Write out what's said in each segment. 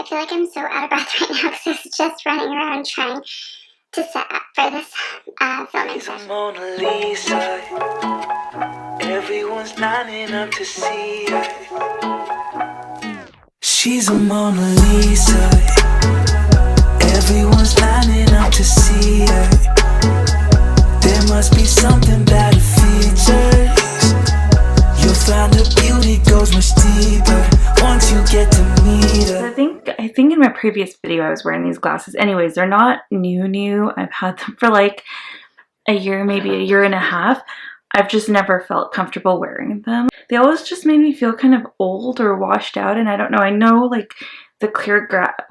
I feel like I'm so out of breath right now because I was just running around trying to set up for this filming session. Mona Lisa. Everyone's lining up to see her. She's a Mona Lisa. Everyone's lining up to see her. There must be something about her features. You'll find her beauty goes much deeper once you get to meet her. I think in my previous video I was wearing these glasses. Anyways, they're not new. I've had them for like a year, maybe a year and a half. I've just never felt comfortable wearing them. They always just made me feel kind of old or washed out, and I don't know. I know like the clear glasses,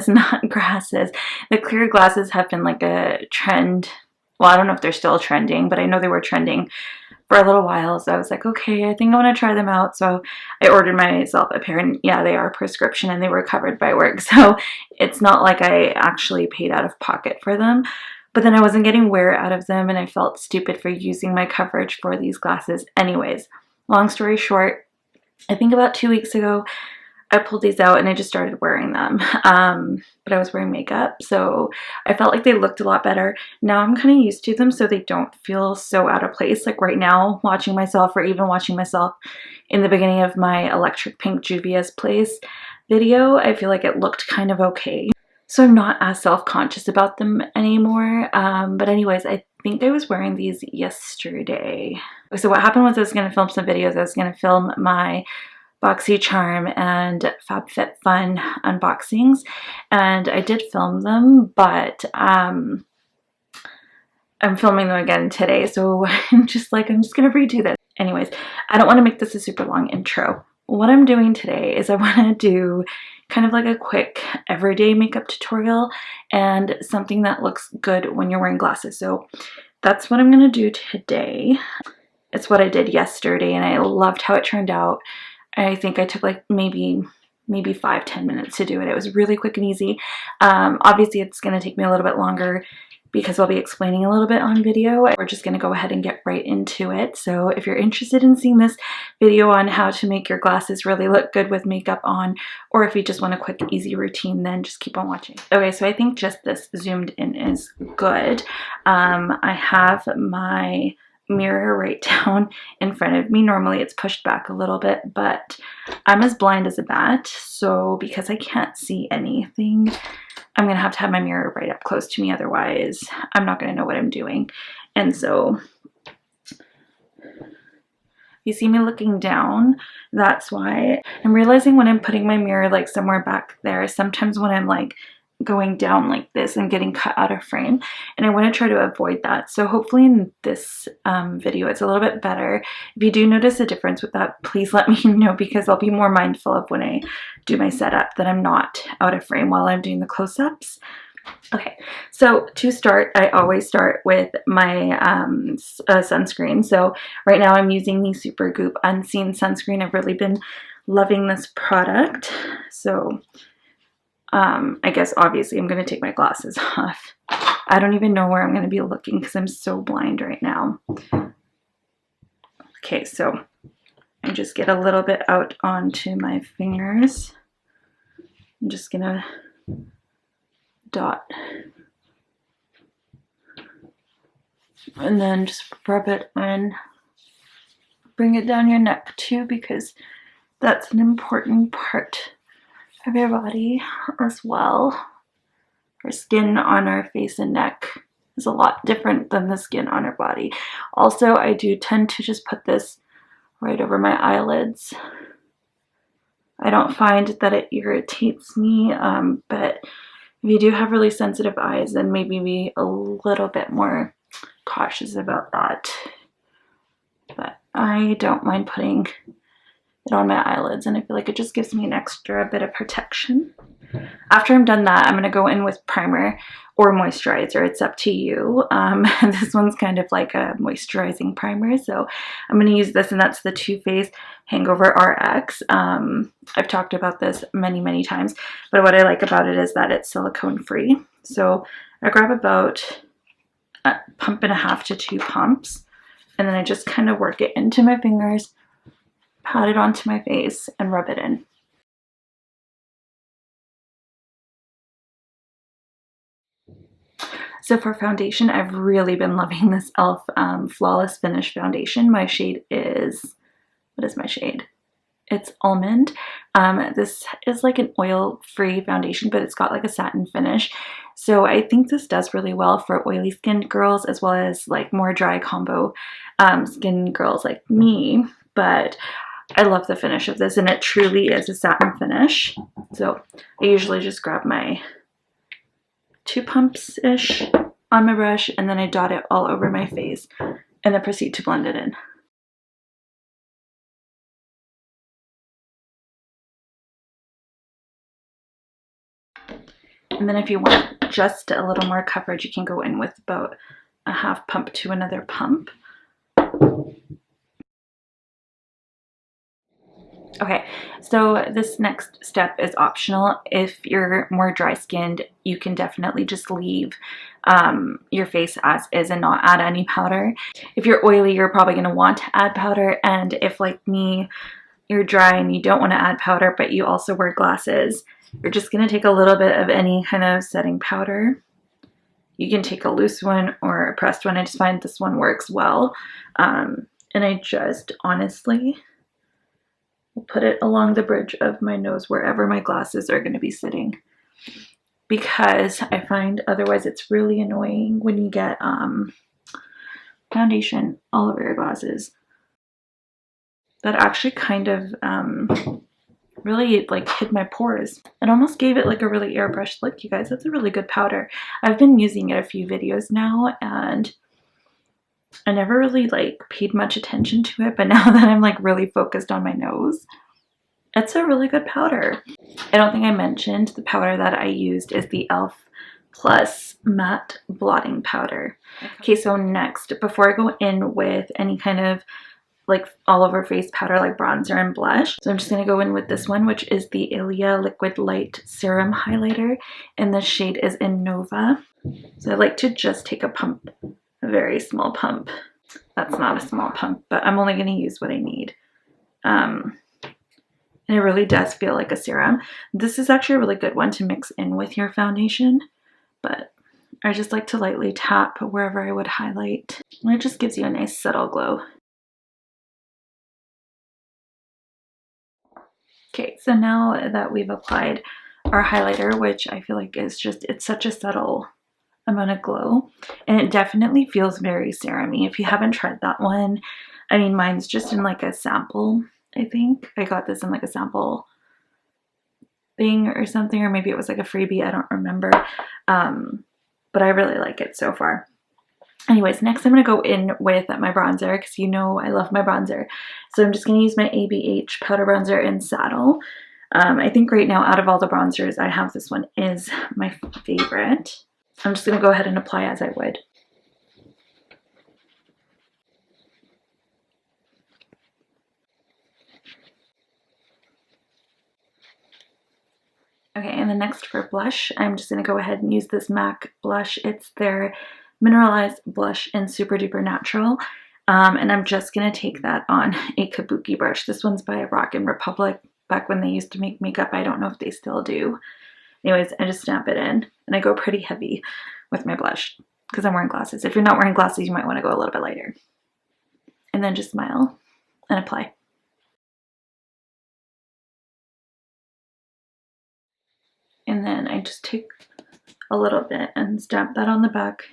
not grasses. The clear glasses have been like a trend. Well, I don't know if they're still trending, but I know they were trending for a little while. So I was like, okay, I think I want to try them out. So I ordered myself a pair, and yeah, they are prescription and they were covered by work. So it's not like I actually paid out of pocket for them. But then I wasn't getting wear out of them, and I felt stupid for using my coverage for these glasses. Anyways, long story short, I think about 2 weeks ago, I pulled these out and I just started wearing them. But I was wearing makeup, so I felt like they looked a lot better. Now I'm kind of used to them, so they don't feel so out of place. Like right now, watching myself, or even watching myself in the beginning of my Electric Pink Juvia's Place video, I feel like it looked kind of okay. So I'm not as self-conscious about them anymore. But anyways, I think I was wearing these yesterday. So what happened was I was going to film some videos. I was going to film my BoxyCharm and FabFitFun unboxings, and I did film them, but I'm filming them again today. So I'm just going to redo this. Anyways, I don't want to make this a super long intro. What I'm doing today is I want to do kind of like a quick everyday makeup tutorial and something that looks good when you're wearing glasses. So that's what I'm going to do today. It's what I did yesterday, and I loved how it turned out. I think I took like maybe 5-10 minutes to do it. It was really quick and easy. Obviously it's going to take me a little bit longer because I'll be explaining a little bit on video. We're just going to go ahead and get right into it. So if you're interested in seeing this video on how to make your glasses really look good with makeup on, or if you just want a quick easy routine, then just keep on watching. Okay, so I think just this zoomed in is good. I have my mirror right down in front of me. Normally it's pushed back a little bit, but I'm as blind as a bat, so because I can't see anything, I'm gonna have to have my mirror right up close to me, otherwise I'm not gonna know what I'm doing. And so you see me looking down, that's why. I'm realizing when I'm putting my mirror like somewhere back there, sometimes when I'm like going down like this and getting cut out of frame, and I want to try to avoid that. So hopefully in this video it's a little bit better. If you do notice a difference with that, please let me know, because I'll be more mindful of when I do my setup that I'm not out of frame while I'm doing the close-ups. Okay, so to start, I always start with my sunscreen. So right now I'm using the Supergoop Unseen Sunscreen. I've really been loving this product. So I guess obviously I'm going to take my glasses off. I don't even know where I'm going to be looking because I'm so blind right now. Okay, so I just get a little bit out onto my fingers. I'm just going to dot. And then just rub it in. Bring it down your neck too, because that's an important part of your body as well. Our skin on our face and neck is a lot different than the skin on our body. Also, I do tend to just put this right over my eyelids. I don't find that it irritates me, but if you do have really sensitive eyes, then maybe be a little bit more cautious about that. But I don't mind putting it on my eyelids, and I feel like it just gives me an extra bit of protection. After I'm done that, I'm going to go in with primer or moisturizer. It's up to you. This one's kind of like a moisturizing primer, so I'm going to use this, and that's the TooFaced Hangover RX. I've talked about this many times, but what I like about it is that it's silicone free. So I grab about a pump and a half to 2 pumps, and then I just kind of work it into my fingers, pat it onto my face, and rub it in. So for foundation, I've really been loving this e.l.f. Flawless Finish foundation. My shade is, what is my shade? It's Almond. This is like an oil-free foundation, but it's got like a satin finish. So I think this does really well for oily skinned girls as well as like more dry combo skin girls like me. But I love the finish of this, and it truly is a satin finish. So I usually just grab my 2 pumps-ish on my brush, and then I dot it all over my face and then proceed to blend it in. And then if you want just a little more coverage, you can go in with about a half pump to another pump. Okay, so this next step is optional. If you're more dry skinned, you can definitely just leave your face as is and not add any powder. If you're oily, you're probably going to want to add powder, and if like me, you're dry and you don't want to add powder but you also wear glasses, you're just going to take a little bit of any kind of setting powder. You can take a loose one or a pressed one. I just find this one works well, and I just honestly will put it along the bridge of my nose wherever my glasses are going to be sitting, because I find otherwise it's really annoying when you get foundation all over your glasses. That actually kind of really like hid my pores. It almost gave it like a really airbrushed look, you guys. That's a really good powder. I've been using it a few videos now, and I never really like paid much attention to it, but now that I'm like really focused on my nose, it's a really good powder. I don't think I mentioned the powder that I used is the e.l.f. Plus Matte Blotting Powder. Okay, so next, before I go in with any kind of like all over face powder like bronzer and blush, so I'm just going to go in with this one, which is the Ilia Liquid Light Serum Highlighter, and the shade is in Nova. So I like to just take a pump, a very small pump. That's not a small pump, but I'm only going to use what I need. And it really does feel like a serum. This is actually a really good one to mix in with your foundation, but I just like to lightly tap wherever I would highlight. And it just gives you a nice subtle glow. Okay, so now that we've applied our highlighter, which I feel like is just, it's such a subtle amount of glow, and it definitely feels very serum-y. If you haven't tried that one, I mean, mine's just in like a sample. I think I got this in like a sample thing or something, or maybe it was like a freebie, I don't remember, but I really like it so far. Anyways, next I'm going to go in with my bronzer, because you know I love my bronzer. So I'm just going to use my ABH Powder Bronzer in Saddle. I think right now out of all the bronzers I have, this one is my favorite. I'm just going to go ahead and apply as I would. Okay, and then next for blush, I'm just going to go ahead and use this MAC blush. It's their Mineralize blush in Superduper Natural, and I'm just going to take that on a kabuki brush. This one's by Rockin' Republic, back when they used to make makeup. I don't know if they still do. Anyways, I just stamp it in, and I go pretty heavy with my blush because I'm wearing glasses. If you're not wearing glasses, you might want to go a little bit lighter. And then just smile and apply. And then I just take a little bit and stamp that on the back.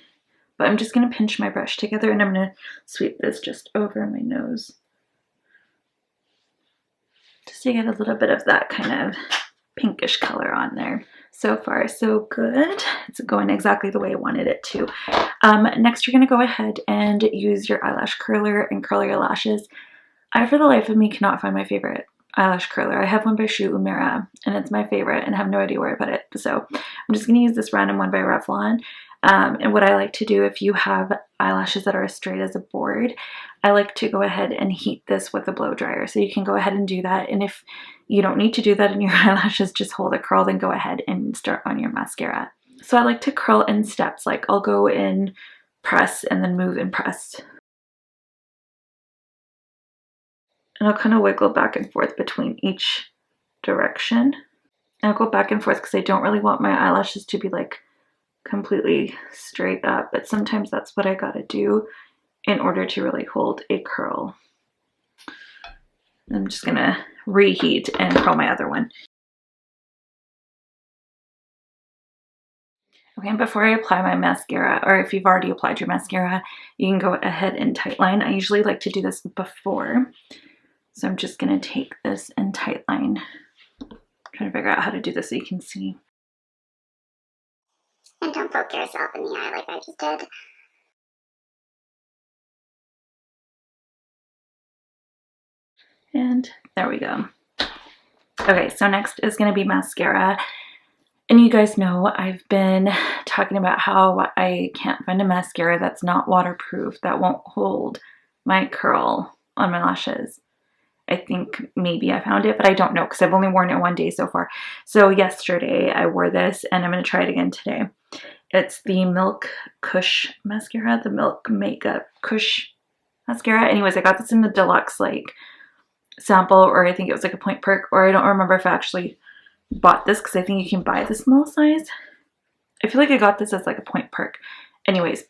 But I'm just going to pinch my brush together, and I'm going to sweep this just over my nose, just to get a little bit of that kind of pinkish color on there. So far, so good. It's going exactly the way I wanted it to. Next, you're going to go ahead and use your eyelash curler and curl your lashes. I, for the life of me, cannot find my favorite eyelash curler. I have one by Shu Uemura, and it's my favorite, and I have no idea where I put it. So I'm just going to use this random one by Revlon. And what I like to do, if you have eyelashes that are as straight as a board, I like to go ahead and heat this with a blow dryer. So you can go ahead and do that. And if you don't need to do that in your eyelashes, just hold it curled and go ahead and start on your mascara. So I like to curl in steps. Like I'll go in, press, and then move and press. And I'll kind of wiggle back and forth between each direction. And I'll go back and forth because I don't really want my eyelashes to be like completely straight up, but sometimes that's what I gotta do in order to really hold a curl. I'm just gonna reheat and curl my other one. Okay, and before I apply my mascara, or if you've already applied your mascara, you can go ahead and tightline. I usually like to do this before. So I'm just gonna take this and tightline. Trying to figure out how to do this so you can see. And don't poke yourself in the eye like I just did. And there we go. Okay, so next is gonna be mascara. And you guys know I've been talking about how I can't find a mascara that's not waterproof, that won't hold my curl on my lashes. I think maybe I found it, but I don't know because I've only worn it one day so far. So yesterday I wore this and I'm going to try it again today. It's the Milk Kush mascara, the Milk Makeup Kush mascara. Anyways, I got this in the deluxe like sample, or I think it was like a point perk, or I don't remember if I actually bought this because I think you can buy the small size. I feel like I got this as like a point perk. Anyways,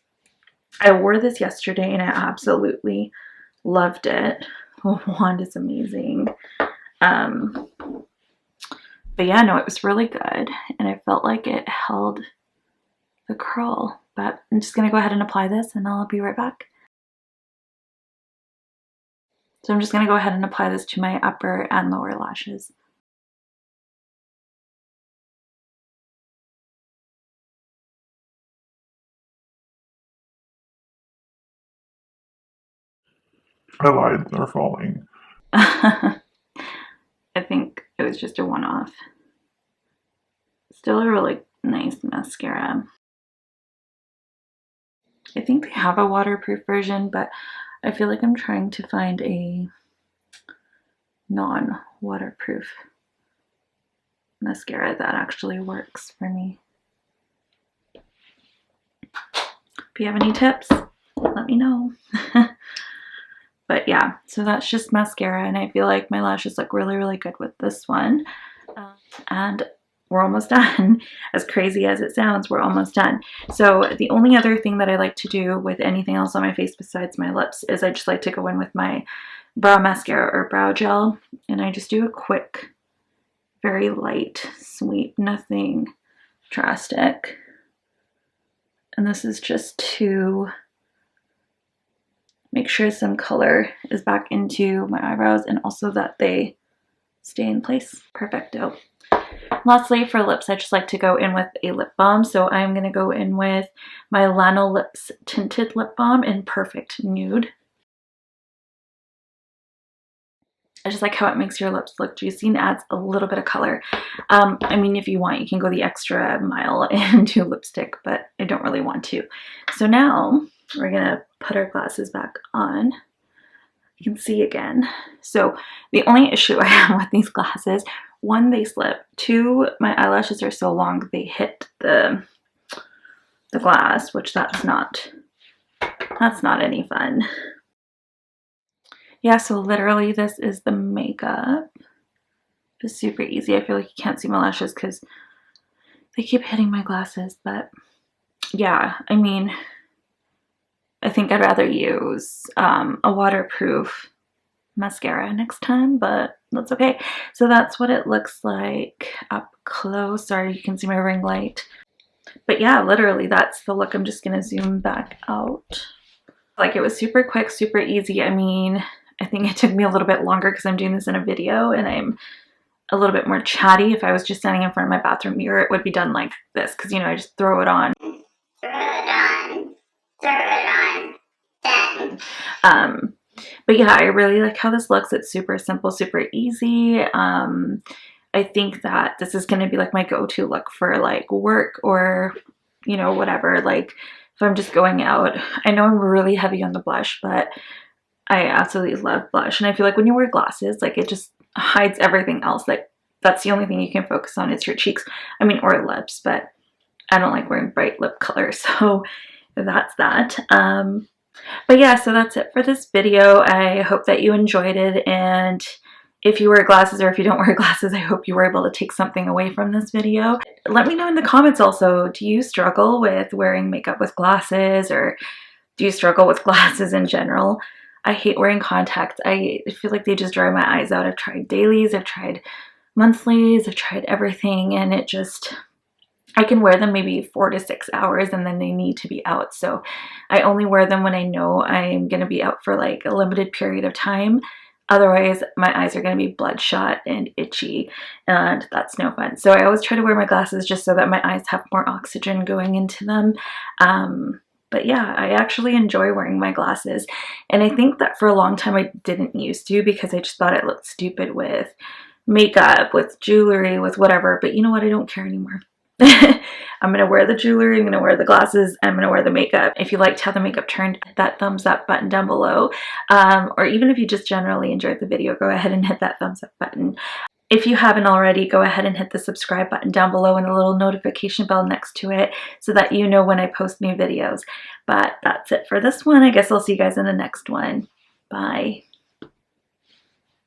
I wore this yesterday and I absolutely loved it. The wand is amazing. But yeah, no, it was really good and I felt like it held the curl. But I'm just gonna go ahead and apply this and I'll be right back. So I'm just gonna go ahead and apply this to my upper and lower lashes. I lied, they're falling. I think it was just a one-off. Still a really nice mascara. I think they have a waterproof version, but I feel like I'm trying to find a non-waterproof mascara that actually works for me. If you have any tips, let me know. But yeah, so that's just mascara, and I feel like my lashes look really, really good with this one. And we're almost done. As crazy as it sounds, we're almost done. So the only other thing that I like to do with anything else on my face besides my lips is I just like to go in with my brow mascara or brow gel, and I just do a quick, very light sweep, nothing drastic. And this is just to make sure some color is back into my eyebrows and also that they stay in place. Perfecto. Lastly, for lips, I just like to go in with a lip balm. So I'm going to go in with my Lanolips Tinted Lip Balm in Perfect Nude. I just like how it makes your lips look juicy and adds a little bit of color. I mean, if you want, you can go the extra mile and do lipstick, but I don't really want to. So now we're gonna put our glasses back on. You can see again. So the only issue I have with these glasses, one, they slip. Two, my eyelashes are so long they hit the glass, which that's not any fun. Yeah, so literally this is the makeup. It's super easy. I feel like you can't see my lashes because they keep hitting my glasses, but yeah, I mean, I think I'd rather use a waterproof mascara next time, but that's okay. So that's what it looks like up close. Sorry, you can see my ring light. But yeah, literally that's the look. I'm just gonna zoom back out. Like, it was super quick, super easy. I mean, I think it took me a little bit longer because I'm doing this in a video and I'm a little bit more chatty. If I was just standing in front of my bathroom mirror, it would be done like this because, you know, I just throw it on. Throw it on. Throw it on. Done. But yeah, I really like how this looks. It's super simple, super easy. I think that this is going to be like my go-to look for like work or, you know, whatever. Like if I'm just going out, I know I'm really heavy on the blush, but I absolutely love blush. And I feel like when you wear glasses, like it just hides everything else. Like that's the only thing you can focus on is your cheeks. I mean, or lips, but I don't like wearing bright lip color. So that's that. But yeah, so that's it for this video. I hope that you enjoyed it. And if you wear glasses or if you don't wear glasses, I hope you were able to take something away from this video. let me know in the comments also, do you struggle with wearing makeup with glasses, or do you struggle with glasses in general? I hate wearing contacts. I feel like they just dry my eyes out. I've tried dailies, I've tried monthlies, I've tried everything, and it just, I can wear them maybe 4 to 6 hours and then they need to be out. So I only wear them when I know I'm going to be out for like a limited period of time. Otherwise, my eyes are going to be bloodshot and itchy, and that's no fun. So I always try to wear my glasses just so that my eyes have more oxygen going into them. But yeah, I actually enjoy wearing my glasses. And I think that for a long time I didn't used to, because I just thought it looked stupid with makeup, with jewelry, with whatever. But you know what? I don't care anymore. I'm going to wear the jewelry, I'm going to wear the glasses, I'm going to wear the makeup. If you liked how the makeup turned, hit that thumbs up button down below. Or even if you just generally enjoyed the video, go ahead and hit that thumbs up button. If you haven't already, go ahead and hit the subscribe button down below and the little notification bell next to it so that you know when I post new videos. But that's it for this one. I guess I'll see you guys in the next one. Bye.